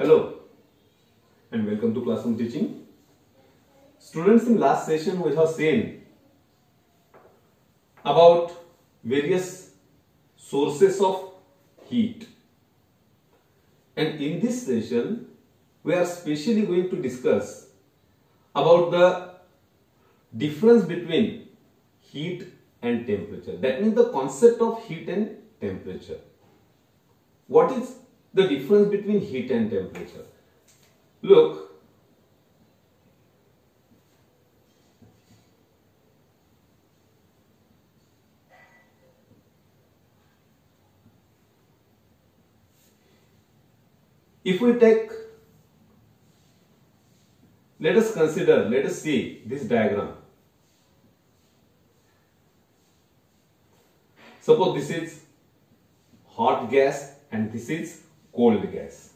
Hello and welcome to Classroom Teaching. Students, in last session we have seen about various sources of heat, and in this session we are specially going to discuss about the difference between heat and temperature. That means the concept of heat and temperature. What is the difference between heat and temperature? Look, if we take, let us see this diagram. Suppose this is hot gas and this is cold gas.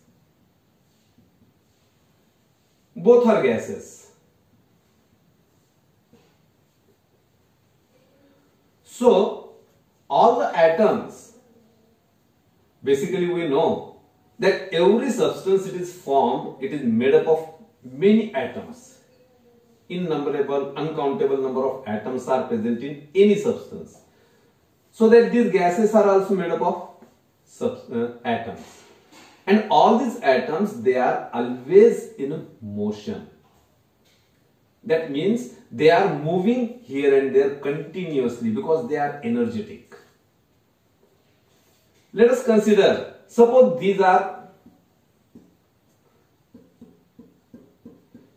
Both are gases. So, all the atoms, basically we know that every substance it is formed, it is made up of many atoms. Innumerable, uncountable number of atoms are present in any substance. So that these gases are also made up of atoms. And all these atoms, they are always in motion. That means they are moving here and there continuously because they are energetic. Let us consider, suppose these are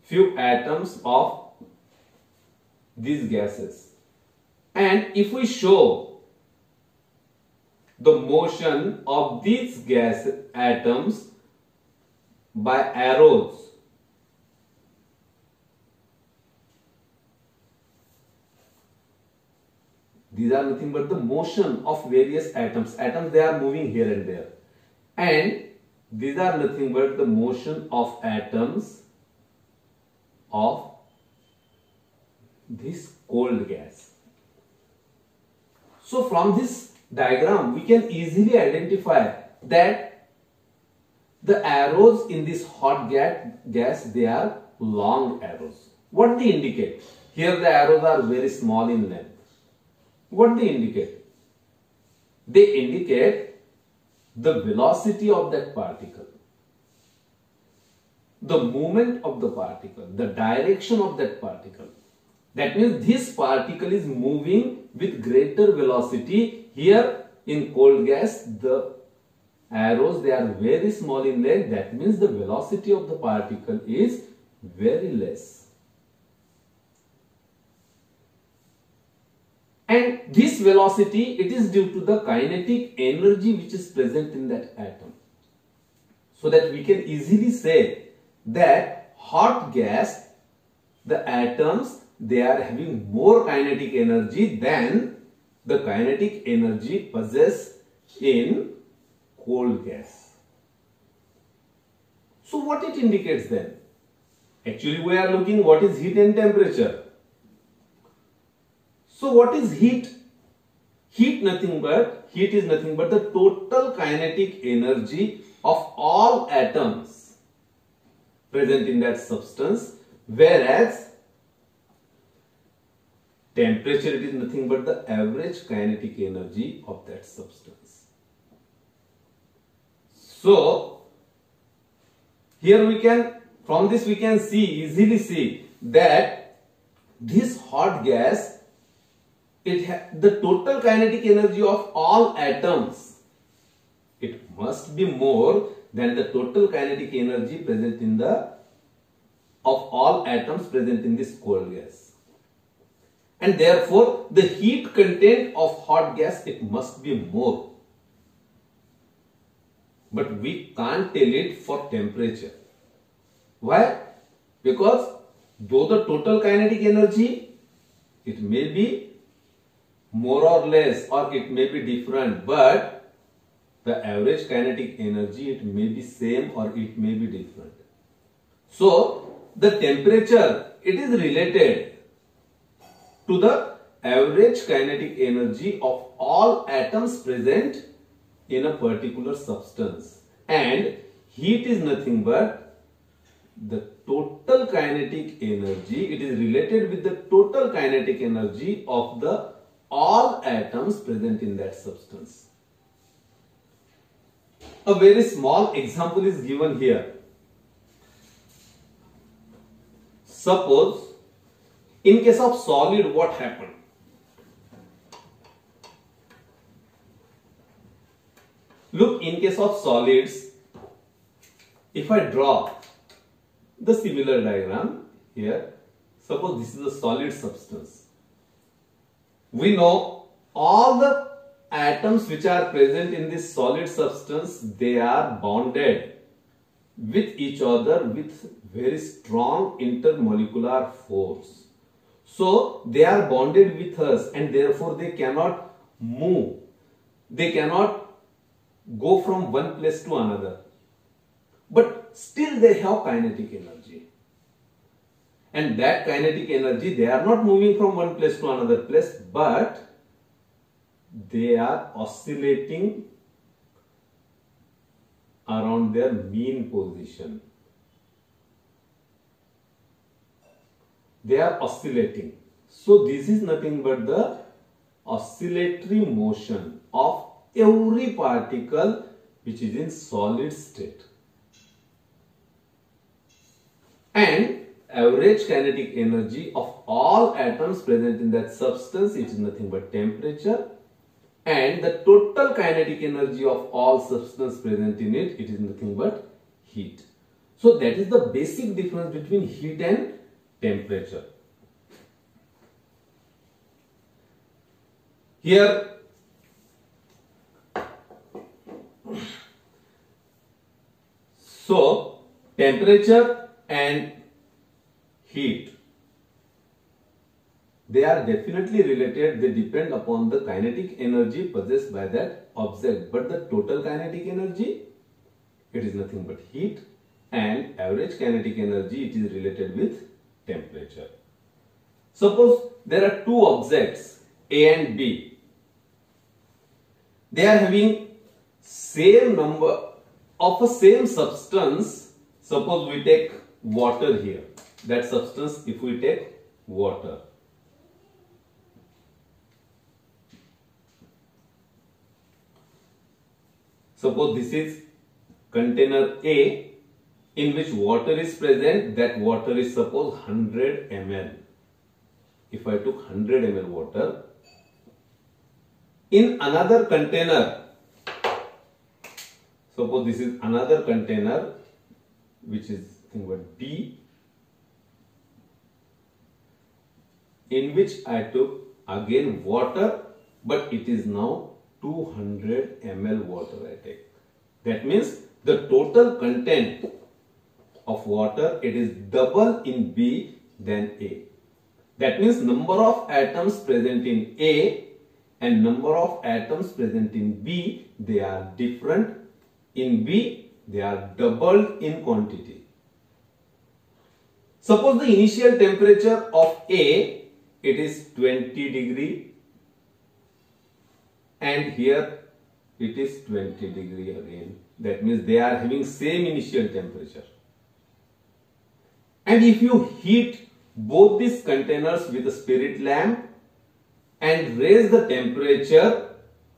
few atoms of these gases. And if we show the motion of these gas atoms by arrows, these are nothing but the motion of various atoms. Atoms, they are moving here and there. And these are nothing but the motion of atoms of this cold gas. So from this diagram, we can easily identify that the arrows in this hot gas, they are long arrows. What they indicate? Here the arrows are very small in length. What they indicate? They indicate the velocity of that particle, the movement of the particle, the direction of that particle. That means this particle is moving with greater velocity. Here in cold gas, the arrows, they are very small in length. That means the velocity of the particle is very less. And this velocity, it is due to the kinetic energy which is present in that atom. So that we can easily say that hot gas, the atoms, they are having more kinetic energy than the kinetic energy possessed in cold gas. So what it indicates then? Actually we are looking what is heat and temperature. So what is heat? Heat is nothing but the total kinetic energy of all atoms present in that substance, whereas temperature, it is nothing but the average kinetic energy of that substance. So here we can, from this we can easily see that this hot gas, it has the total kinetic energy of all atoms. It must be more than the total kinetic energy present in the of all atoms present in this cold gas. And therefore, the heat content of hot gas, it must be more. But we can't tell it for temperature. Why? Because though the total kinetic energy, it may be more or less, or it may be different, but the average kinetic energy, it may be same or it may be different. So, the temperature, it is related to the average kinetic energy of all atoms present in a particular substance. And heat is nothing but the total kinetic energy. It is related with the total kinetic energy of the all atoms present in that substance. A very small example is given here. Suppose in case of solid, what happened? Look, in case of solids, if I draw the similar diagram here, suppose this is a solid substance. We know all the atoms which are present in this solid substance, they are bonded with each other with very strong intermolecular force. So they are bonded with us and therefore they cannot move. They cannot go from one place to another. But still they have kinetic energy. And that kinetic energy, they are not moving from one place to another place, but they are oscillating around their mean position. They are oscillating. So this is nothing but the oscillatory motion of every particle which is in solid state. And average kinetic energy of all atoms present in that substance, it is nothing but temperature. And the total kinetic energy of all substance present in it, it is nothing but heat. So that is the basic difference between heat and temperature. Here, so temperature and heat, they are definitely related. They depend upon the kinetic energy possessed by that object. But the total kinetic energy, it is nothing but heat, and average kinetic energy, it is related with temperature. Suppose there are two objects A and B. They are having same number of a same substance. Suppose we take water here. That substance, if we take water. Suppose this is container A in which water is present. That water is suppose 100 ml. If I took 100 ml water, in another container, suppose this is another container which is B, in which I took again water, but it is now 200 ml water I take. That means the total content of water, it is double in B than A. That means number of atoms present in A and number of atoms present in B, they are different. In B, they are doubled in quantity. Suppose the initial temperature of A, it is 20 degree, and here it is 20 degree again. That means they are having same initial temperature. And if you heat both these containers with a spirit lamp and raise the temperature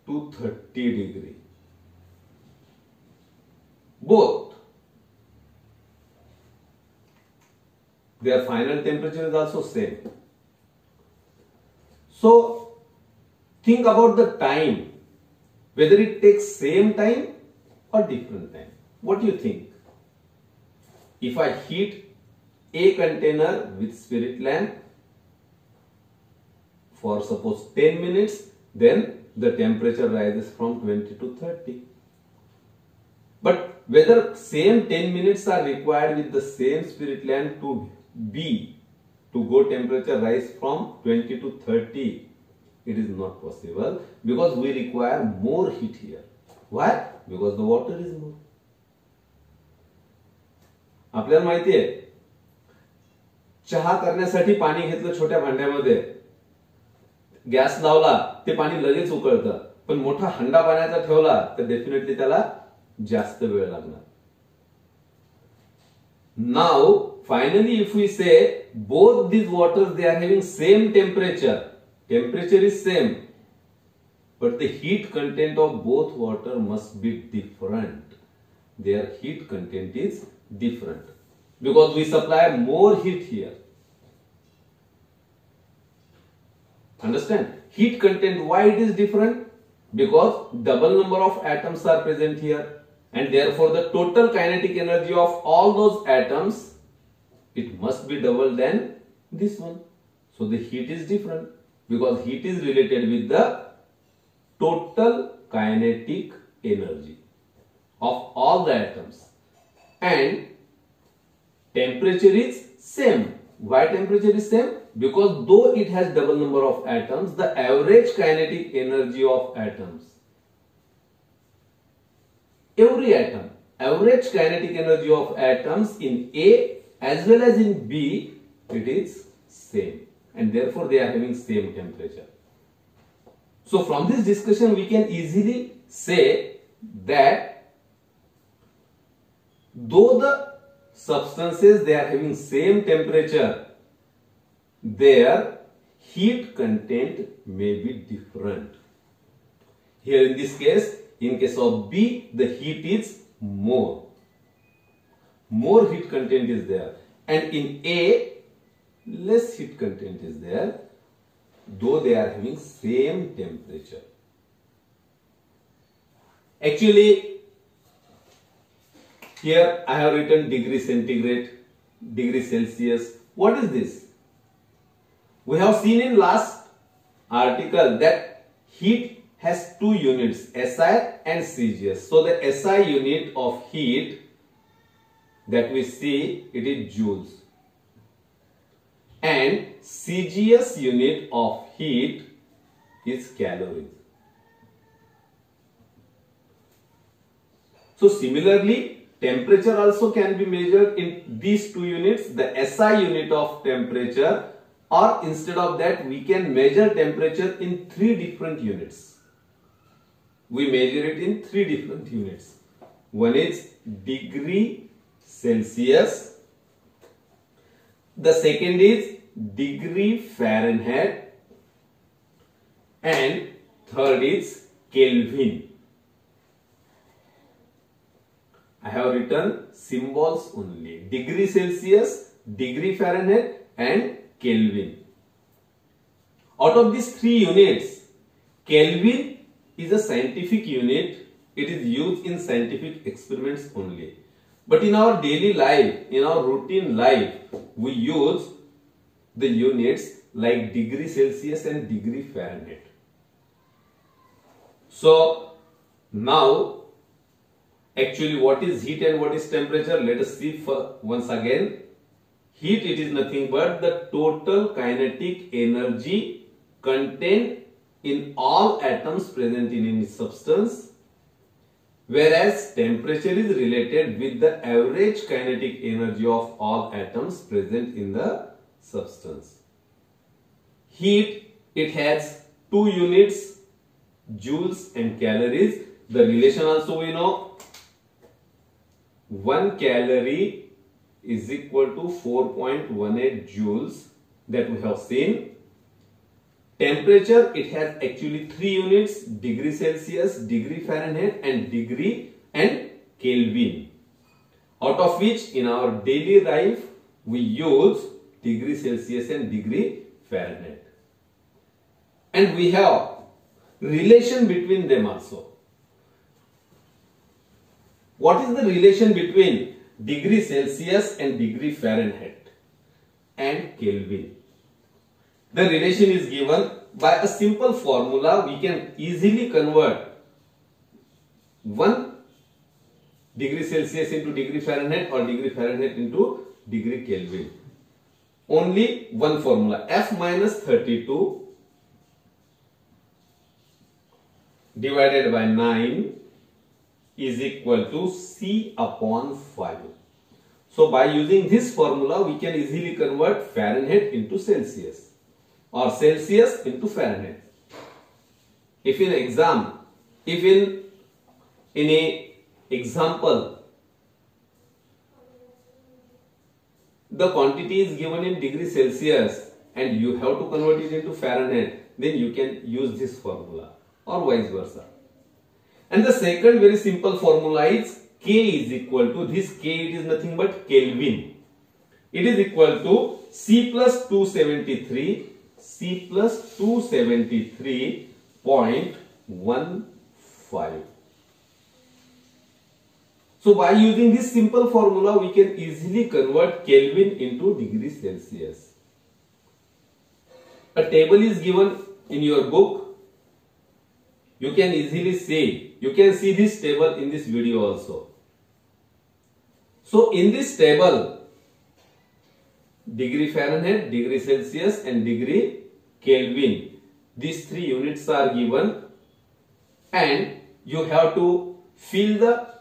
to 30 degree, both, their final temperature is also same. So think about the time, whether it takes same time or different time. What do you think? If I heat a container with spirit lamp for suppose 10 minutes, then the temperature rises from 20 to 30. But whether same 10 minutes are required with the same spirit lamp to go temperature rise from 20 to 30, it is not possible, because we require more heat here. Why? Because the water is more. आपल्याला माहिती आहे, चहा करण्यासाठी पाणी घेतलं छोट्या भांड्यामध्ये, gas लावला, ते पाणी लगेच उकळतं. पण मोठा हंडा पाण्याचा ठेवला तर डेफिनेटली त्याला जास्त वेळ लागणार. Now, finally, if we say both these waters, they are having same temperature. Temperature is same, but the heat content of both water must be different. Their heat content is different because we supply more heat here. Understand? Heat content, why it is different? Because double number of atoms are present here, and therefore the total kinetic energy of all those atoms, it must be double than this one. So the heat is different because heat is related with the total kinetic energy of all the atoms, and temperature is same. Why temperature is same? Because though it has double number of atoms, the average kinetic energy of atoms, every atom, average kinetic energy of atoms in A as well as in B, it is same, and therefore they are having same temperature. So from this discussion we can easily say that though the substances, they are having same temperature, their heat content may be different. Here in this case, in case of B, the heat is more heat content is there, and in A, less heat content is there, though they are having same temperature. Actually, here I have written degree centigrade, degree Celsius. What is this? We have seen in last article that heat has two units, SI and CGS. So the SI unit of heat that we see, it is joules, and CGS unit of heat is calories. So similarly, temperature also can be measured in these two units, the SI unit of temperature, or instead of that we can measure temperature in three different units. We measure it in three different units. One is degree Celsius, the second is degree Fahrenheit, and third is Kelvin. I have written symbols only, degree Celsius, degree Fahrenheit, and Kelvin. Out of these three units, Kelvin is a scientific unit. It is used in scientific experiments only. But in our daily life, in our routine life, we use the units like degree Celsius and degree Fahrenheit. So now, actually what is heat and what is temperature? Let us see once again. Heat, it is nothing but the total kinetic energy contained in all atoms present in any substance, whereas temperature is related with the average kinetic energy of all atoms present in the substance. Heat, it has two units, joules and calories. The relation also we know, 1 calorie is equal to 4.18 joules, that we have seen. Temperature, it has actually three units, degree Celsius, degree Fahrenheit, and degree and Kelvin, out of which in our daily life we use degree Celsius and degree Fahrenheit, and we have relation between them also. What is the relation between degree Celsius and degree Fahrenheit and Kelvin? The relation is given by a simple formula. We can easily convert 1 degree Celsius into degree Fahrenheit or degree Fahrenheit into degree Kelvin. Only one formula, F minus 32 divided by 9 is equal to C upon 5. So by using this formula, we can easily convert Fahrenheit into Celsius or Celsius into Fahrenheit. If in exam, if in a example, the quantity is given in degree Celsius and you have to convert it into Fahrenheit, then you can use this formula or vice versa. And the second very simple formula is K is equal to, this K, it is nothing but Kelvin. It is equal to C plus 273.15. So by using this simple formula, we can easily convert Kelvin into degree Celsius. A table is given in your book. You can easily see. You can see this table in this video also. So in this table, degree Fahrenheit, degree Celsius and degree Kelvin, these three units are given and you have to fill the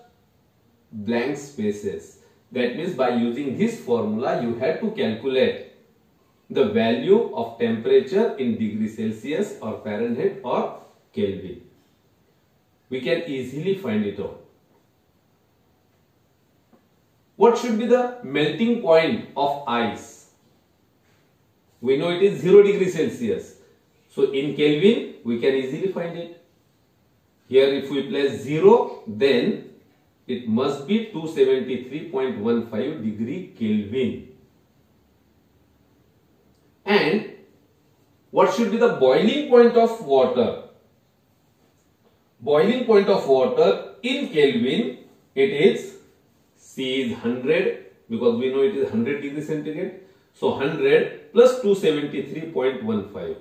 blank spaces. That means by using this formula, you have to calculate the value of temperature in degree Celsius or Fahrenheit or Kelvin. We can easily find it out. What should be the melting point of ice? We know it is 0 degree Celsius. So in Kelvin, we can easily find it. Here if we place 0, then it must be 273.15 degree Kelvin. And what should be the boiling point of water? Boiling point of water in Kelvin, it is, C is 100 because we know it is 100 degree centigrade. So 100 plus 273.15.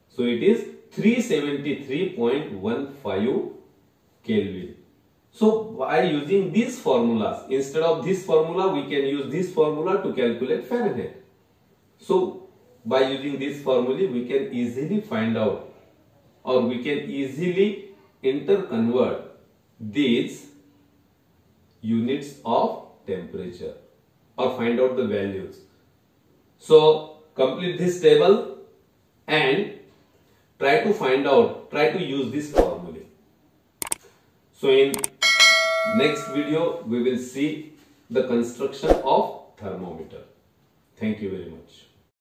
So it is 373.15 Kelvin. So by using these formulas, instead of this formula, we can use this formula to calculate Fahrenheit. So by using this formula, we can easily find out, or we can easily interconvert these units of temperature or find out the values. So complete this table and try to find out, try to use this formula. So in next video, we will see the construction of thermometer. Thank you very much.